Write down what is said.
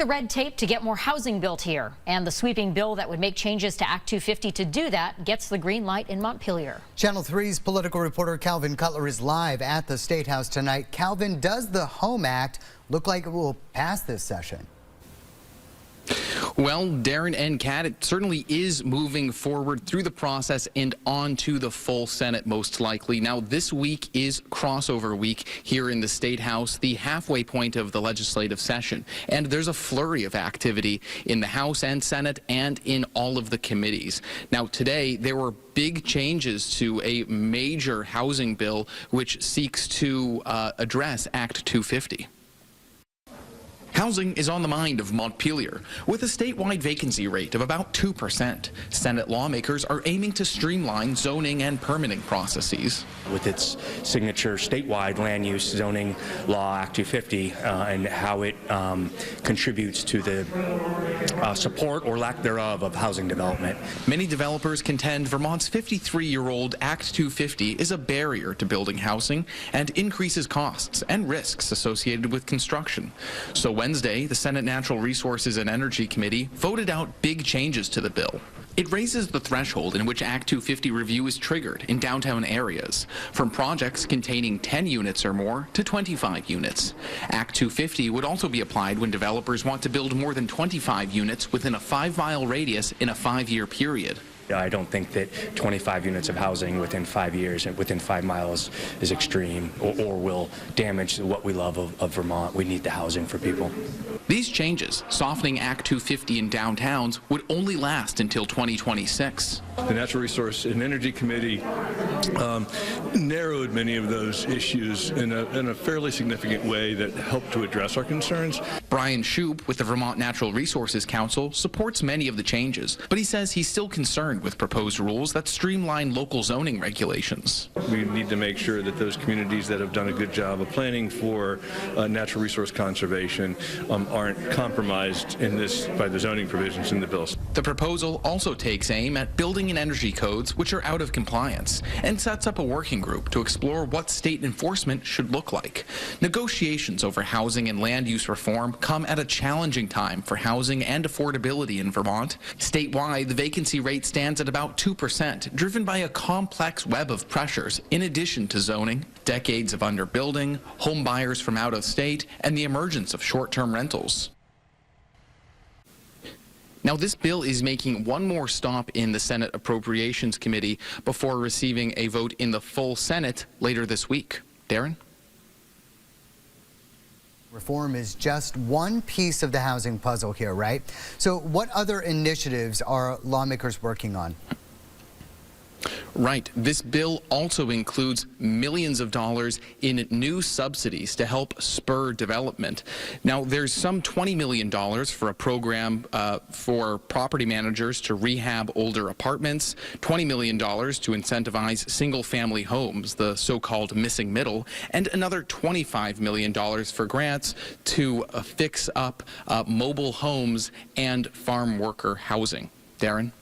the red tape to get more housing built here. And the sweeping bill that would make changes to Act 250 to do that gets the green light in Montpelier. Channel 3's political reporter Calvin Cutler is live at the State House tonight. Calvin, does the HOME Act look like it will pass this session? Well, Darren and Kat, it certainly is moving forward through the process and on to the full Senate, most likely. Now, this week is crossover week here in the State House, the halfway point of the legislative session. And there's a flurry of activity in the House and Senate and in all of the committees. Now, today, there were big changes to a major housing bill which seeks to address Act 250. Housing is on the mind of Montpelier, with a statewide vacancy rate of about 2%. Senate lawmakers are aiming to streamline zoning and permitting processes. With its signature statewide land use zoning law, Act 250, and how it contributes to the support or lack thereof of housing development. Many developers contend Vermont's 53-year-old Act 250 is a barrier to building housing and increases costs and risks associated with construction. So Wednesday, the Senate Natural Resources and Energy Committee voted out big changes to the bill. It raises the threshold in which Act 250 review is triggered in downtown areas, from projects containing 10 units or more to 25 units. Act 250 would also be applied when developers want to build more than 25 units within a 5-mile radius in a 5-year period. I don't think that 25 units of housing within 5 years and within 5 miles is extreme or will damage what we love of Vermont. We need the housing for people. These changes, softening Act 250 in downtowns, would only last until 2026. The Natural Resource and Energy Committee narrowed many of those issues in a fairly significant way that helped to address our concerns. Brian Shoup with the Vermont Natural Resources Council supports many of the changes, but he says he's still concerned with proposed rules that streamline local zoning regulations. We need to make sure that those communities that have done a good job of planning for natural resource conservation aren't compromised in this by the zoning provisions in the bills. The proposal also takes aim at building and energy codes which are out of compliance and sets up a working group to explore what state enforcement should look like. Negotiations over housing and land use reform come at a challenging time for housing and affordability in Vermont. Statewide, the vacancy rate stands at about 2%, driven by a complex web of pressures in addition to zoning, decades of underbuilding, home buyers from out of state, and the emergence of short-term rentals. Now, this bill is making one more stop in the Senate Appropriations Committee before receiving a vote in the full Senate later this week. Darren? Reform is just one piece of the housing puzzle here, right? So what other initiatives are lawmakers working on? Right. This bill also includes millions of dollars in new subsidies to help spur development. Now, there's some $20 million for a program for property managers to rehab older apartments, $20 million to incentivize single-family homes, the so-called missing middle, and another $25 million for grants to fix up mobile homes and farm worker housing. Darren?